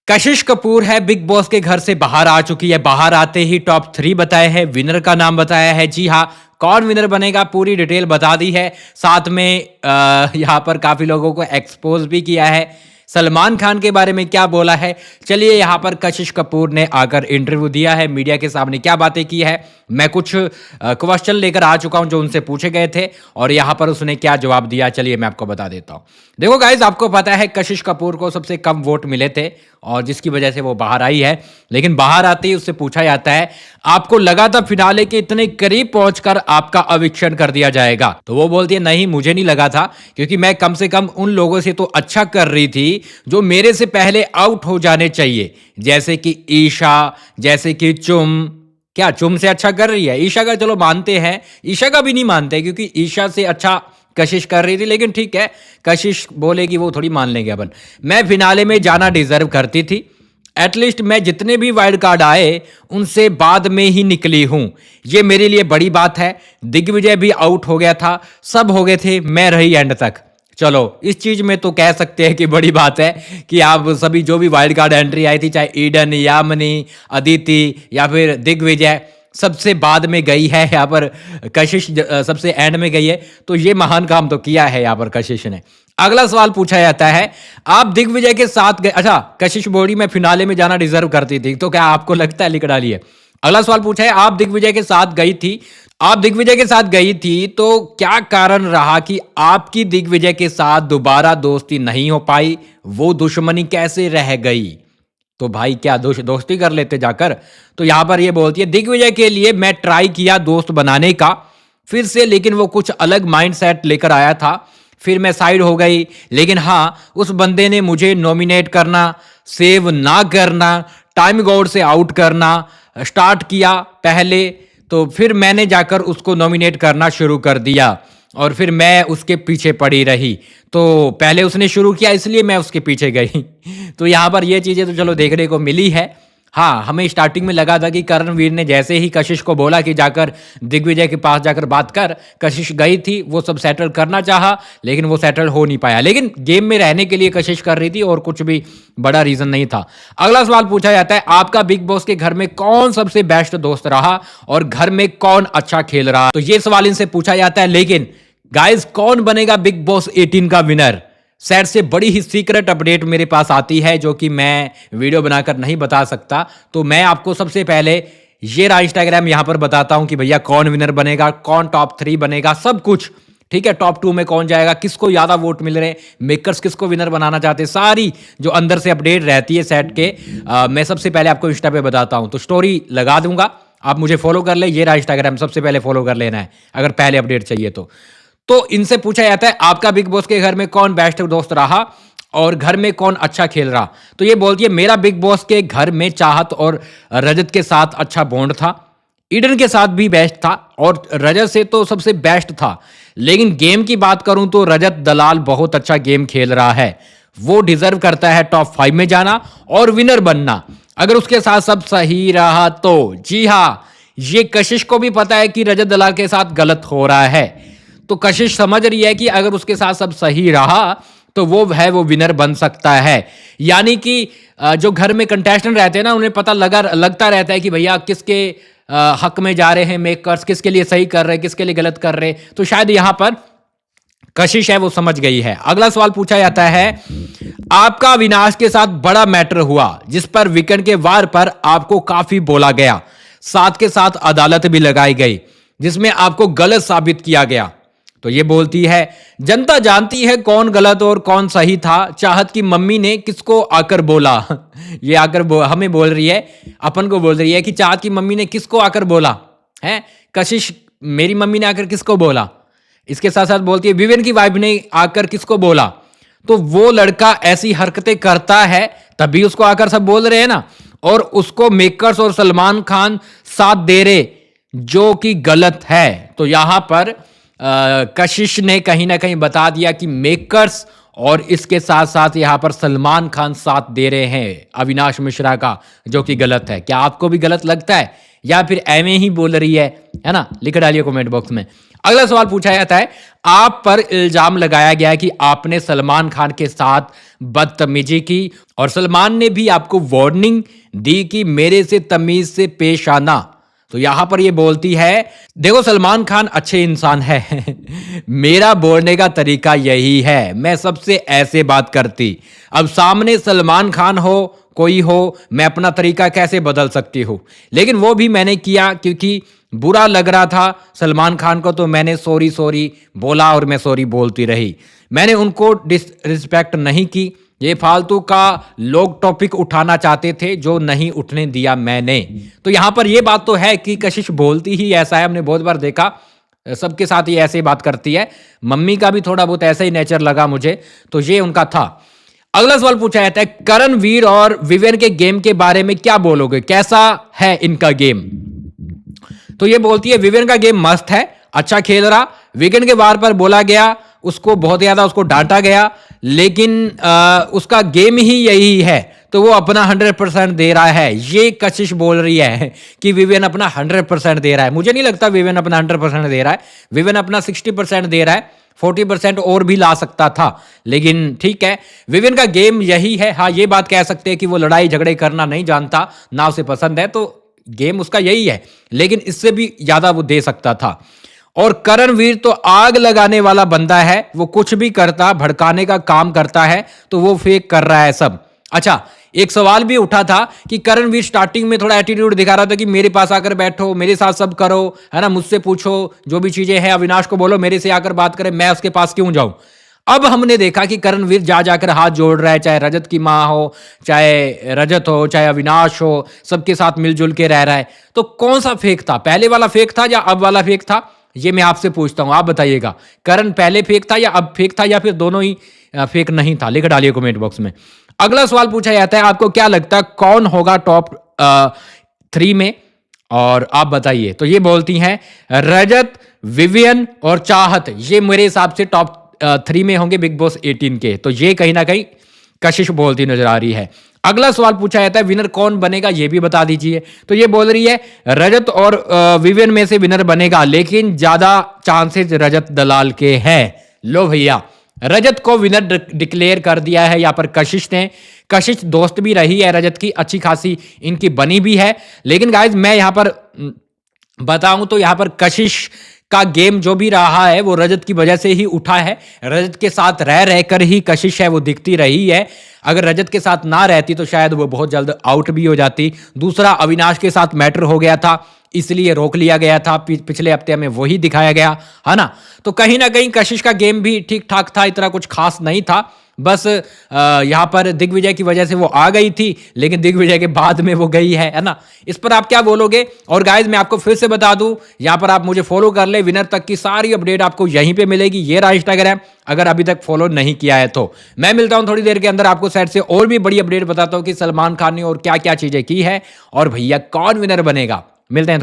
कशिश कपूर है big boss के घर से बाहर आ चुकी है। बाहर आते ही टॉप 3 बताए हैं, विनर का नाम बताया है। जी हाँ, कौन विनर बनेगा पूरी डिटेल बता दी है। साथ में यहाँ पर काफी लोगों को एक्सपोज भी किया है। सलमान खान के बारे में क्या बोला है, चलिए यहाँ पर कशिश कपूर ने आकर इंटरव्यू दिया है, मीडिया के सामने क्या बातें की है। मैं कुछ क्वेश्चन लेकर आ चुका हूं जो उनसे पूछे गए थे और यहाँ पर उसने क्या जवाब दिया, चलिए मैं आपको बता देता हूं। देखो गाइज, आपको पता है कशिश कपूर को सबसे कम वोट मिले थे और जिसकी वजह से वो बाहर आई है। लेकिन बाहर आते ही उससे पूछा जाता है, आपको लगा था फिनाले के इतने करीब पहुंचकर आपका अविक्शन कर दिया जाएगा? तो वो बोलती है, नहीं मुझे नहीं लगा था, क्योंकि मैं कम से कम उन लोगों से तो अच्छा कर रही थी जो मेरे से पहले आउट हो जाने चाहिए, जैसे कि ईशा, जैसे कि क्या चुम से अच्छा कर रही है? ईशा का चलो मानते हैं, ईशा का भी नहीं मानते क्योंकि ईशा से अच्छा कशिश कर रही थी। लेकिन ठीक है, कशिश बोलेगी वो थोड़ी मान लेंगे अपन। मैं फिनाले में जाना डिजर्व करती थी। एटलीस्ट मैं जितने भी वाइल्ड कार्ड आए उनसे बाद में ही निकली हूं, ये मेरे लिए बड़ी बात है। दिग्विजय भी आउट हो गया था, सब हो गए थे, मैं रही एंड तक। चलो इस चीज में तो कह सकते हैं कि बड़ी बात है कि आप सभी जो भी वाइल्ड कार्ड एंट्री आई थी, चाहे ईडन, यामिनी, अदिति या फिर दिग्विजय, सबसे बाद में गई है। यहाँ पर कशिश सबसे एंड में गई है, तो ये महान काम तो किया है यहाँ पर कशिश ने। अगला सवाल पूछा जाता है, आप दिग्विजय के साथ गए। अच्छा, कशिश बोली मैं फिनाले में जाना डिजर्व करती थी, तो क्या आपको लगता है? लिख डालिए। अगला सवाल पूछा है, आप दिग्विजय के साथ गई थी, आप दिग्विजय के साथ गई थी तो क्या कारण रहा कि आपकी दिग्विजय के साथ दोबारा दोस्ती नहीं हो पाई? वो दुश्मनी कैसे रह गई? तो भाई क्या दोस्ती कर लेते जाकर? तो यहां पर ये बोलती है, दिग्विजय के लिए मैं ट्राई किया दोस्त बनाने का फिर से, लेकिन वो कुछ अलग माइंडसेट लेकर आया था, फिर मैं साइड हो गई। लेकिन हाँ, उस बंदे ने मुझे नॉमिनेट करना, सेव ना करना, टाइम गॉड से आउट करना स्टार्ट किया पहले, तो फिर मैंने जाकर उसको नॉमिनेट करना शुरू कर दिया और फिर मैं उसके पीछे पड़ी रही। तो पहले उसने शुरू किया इसलिए मैं उसके पीछे गई। तो यहाँ पर ये चीज़ें तो चलो देखने को मिली है। हाँ, हमें स्टार्टिंग में लगा था कि करणवीर ने जैसे ही कशिश को बोला कि जाकर दिग्विजय के पास जाकर बात कर, कशिश गई थी, वो सब सेटल करना चाहा, लेकिन वो सेटल हो नहीं पाया। लेकिन गेम में रहने के लिए कशिश कर रही थी और कुछ भी बड़ा रीजन नहीं था। अगला सवाल पूछा जाता है, आपका बिग बॉस के घर में कौन सबसे बेस्ट दोस्त रहा और घर में कौन अच्छा खेल रहा? तो ये सवाल इनसे पूछा जाता है। लेकिन गाइस, कौन बनेगा बिग बॉस 18 का विनर? सैड से बड़ी ही सीक्रेट अपडेट मेरे पास आती है जो कि मैं वीडियो बनाकर नहीं बता सकता। तो मैं आपको सबसे पहले ये रहा इंस्टाग्राम, यहां पर बताता हूं कि भैया कौन विनर बनेगा, कौन टॉप 3 बनेगा, सब कुछ ठीक है। टॉप 2 में कौन जाएगा, किसको ज्यादा वोट मिल रहे, मेकर्स किसको विनर बनाना चाहते, सारी जो अंदर से अपडेट रहती है सेट के, मैं सबसे पहले आपको इंस्टा पे बताता हूं। तो स्टोरी लगा दूंगा, आप मुझे फॉलो कर ले। ये रहा इंस्टाग्राम, सबसे पहले फॉलो कर लेना है अगर पहले अपडेट चाहिए तो इनसे पूछा जाता है, आपका बिग बॉस के घर में कौन बेस्ट दोस्त रहा और घर में कौन अच्छा खेल रहा? तो ये बोलती है, मेरा बिग बॉस के घर में चाहत और रजत के साथ अच्छा बॉन्ड था, ईडन के साथ भी बेस्ट था और रजत से तो सबसे बेस्ट था। लेकिन गेम की बात करूं तो रजत दलाल बहुत अच्छा गेम खेल रहा है, वो डिजर्व करता है टॉप 5 में जाना और विनर बनना, अगर उसके साथ सब सही रहा तो। जी हाँ, ये कशिश को भी पता है कि रजत दलाल के साथ गलत हो रहा है, तो कशिश समझ रही है कि अगर उसके साथ सब सही रहा तो वो विनर बन सकता है। यानी कि जो घर में कंटेस्टेंट रहते हैं ना, उन्हें पता लगता रहता है कि भैया किसके हक में जा रहे हैं मेकर्स, किसके लिए सही कर रहे हैं, किसके लिए गलत कर रहे हैं। तो शायद यहां पर कशिश है वो समझ गई है। अगला सवाल पूछा जाता है, आपका अविनाश के साथ बड़ा मैटर हुआ जिस पर वीकेंड के वार पर आपको काफी बोला गया, साथ के साथ अदालत भी लगाई गई जिसमें आपको गलत साबित किया गया। तो ये बोलती है, जनता जानती है कौन गलत और कौन सही था। चाहत की मम्मी ने किसको आकर बोला? ये हमें बोल रही है, अपन को बोल रही है कि चाहत की मम्मी ने किसको आकर बोला है? कशिश, मेरी मम्मी ने आकर किसको बोला? इसके साथ साथ बोलती है, विवेन की वाइफ ने आकर किसको बोला? तो वो लड़का ऐसी हरकतें करता है तभी उसको आकर सब बोल रहे हैं ना, और उसको मेकर्स और सलमान खान साथ दे रहे, जो कि गलत है। तो यहां पर कशिश ने कहीं ना कहीं बता दिया कि मेकर्स और इसके साथ साथ यहां पर सलमान खान साथ दे रहे हैं अविनाश मिश्रा का, जो कि गलत है। क्या आपको भी गलत लगता है या फिर एवे ही बोल रही है ना? लिख डालिए कमेंट बॉक्स में। अगला सवाल पूछा जाता है, आप पर इल्जाम लगाया गया है कि आपने सलमान खान के साथ बदतमीजी की और सलमान ने भी आपको वार्निंग दी कि मेरे से तमीज से पेश आना। तो यहां पर ये बोलती है, देखो सलमान खान अच्छे इंसान है मेरा बोलने का तरीका यही है, मैं सबसे ऐसे बात करती। अब सामने सलमान खान हो कोई हो, मैं अपना तरीका कैसे बदल सकती हूँ? लेकिन वो भी मैंने किया क्योंकि बुरा लग रहा था सलमान खान को, तो मैंने सॉरी सॉरी बोला और मैं सॉरी बोलती रही। मैंने उनको डिसरिस्पेक्ट नहीं की। ये फालतू का लोग टॉपिक उठाना चाहते थे जो नहीं उठने दिया मैंने। तो यहां पर ये बात तो है कि कशिश बोलती ही ऐसा है, हमने बहुत बार देखा सबके साथ ये ऐसे ही बात करती है। मम्मी का भी थोड़ा बहुत ऐसा ही नेचर लगा मुझे, तो ये उनका था। अगला सवाल पूछा जाता है, करणवीर और विवेन के गेम के बारे में क्या बोलोगे, कैसा है इनका गेम? तो ये बोलती है विवेन का गेम मस्त है, अच्छा खेल रहा। विकेट के बार पर बोला गया, उसको बहुत ज्यादा उसको डांटा गया, लेकिन उसका गेम ही यही है, तो वो अपना 100% दे रहा है। ये कशिश बोल रही है कि विवेन अपना 100% दे रहा है। मुझे नहीं लगता विवेन अपना 100% दे रहा है। विवेन अपना 60% दे रहा है, 40% और भी ला सकता था, लेकिन ठीक है, विवेन का गेम यही है। हाँ, ये बात कह सकते हैं कि वो लड़ाई झगड़े करना नहीं जानता, ना उसे पसंद है, तो गेम उसका यही है, लेकिन इससे भी ज्यादा वो दे सकता था। और करणवीर तो आग लगाने वाला बंदा है, वो कुछ भी करता, भड़काने का काम करता है, तो वो फेक कर रहा है सब। अच्छा, एक सवाल भी उठा था कि करणवीर स्टार्टिंग में थोड़ा एटीट्यूड दिखा रहा था कि मेरे पास आकर बैठो, मेरे साथ सब करो, है ना, मुझसे पूछो, जो भी चीजें हैं अविनाश को बोलो, मेरे से आकर बात करें, मैं उसके पास क्यों जाऊं? अब हमने देखा कि करणवीर जा जाकर हाथ जोड़ रहा है, चाहे रजत की माँ हो, चाहे रजत हो, चाहे अविनाश हो, सबके साथ मिलजुल के रह रहा है। तो कौन सा फेक था, पहले वाला फेक था या अब वाला फेक था? ये मैं आपसे पूछता हूं, आप बताइएगा, करण पहले फेक था या अब फेक था, या फिर दोनों ही फेक नहीं था? लिख डालिए कमेंट बॉक्स में। अगला सवाल पूछा जाता है, आपको क्या लगता है कौन होगा टॉप 3 में, और आप बताइए। तो ये बोलती हैं रजत, विवियन और चाहत, ये मेरे हिसाब से टॉप 3 में होंगे बिग बॉस 18 के। तो ये कहीं ना कहीं कशिश बोलती नजर आ रही है। अगला सवाल पूछा जाता है, विनर कौन बनेगा ये भी बता दीजिए। तो ये बोल रही है रजत और विवियन में से विनर बनेगा, लेकिन ज्यादा चांसेस रजत दलाल के हैं। लो भैया, रजत को विनर डिक्लेयर कर दिया है यहाँ पर कशिश ने। कशिश दोस्त भी रही है रजत की, अच्छी खासी इनकी बनी भी है। लेकिन गाइज मैं यहाँ पर बताऊं तो यहाँ पर कशिश का गेम जो भी रहा है वो रजत की वजह से ही उठा है। रजत के साथ रह रहकर ही कशिश है वो दिखती रही है। अगर रजत के साथ ना रहती तो शायद वो बहुत जल्द आउट भी हो जाती। दूसरा, अविनाश के साथ मैटर हो गया था, इसलिए रोक लिया गया था, पिछले हफ्ते हमें वही दिखाया गया, है ना। तो कहीं ना कहीं कशिश का गेम भी ठीक ठाक था, इतना कुछ खास नहीं था। बस यहाँ पर दिग्विजय की वजह से वो आ गई थी, लेकिन दिग्विजय के बाद में वो गई है ना। इस पर आप क्या बोलोगे? और गाइज मैं आपको फिर से बता दूं, यहाँ पर आप मुझे फॉलो कर ले, विनर तक की सारी अपडेट आपको यहीं पे मिलेगी। ये रहा इंस्टाग्राम, अगर अभी तक फॉलो नहीं किया है तो। मैं मिलता हूं थोड़ी देर के अंदर, आपको साइड से और भी बड़ी अपडेट बताता हूं कि सलमान खान ने और क्या क्या चीजें की है, और भैया कौन विनर बनेगा। मिलते हैं थोड़ी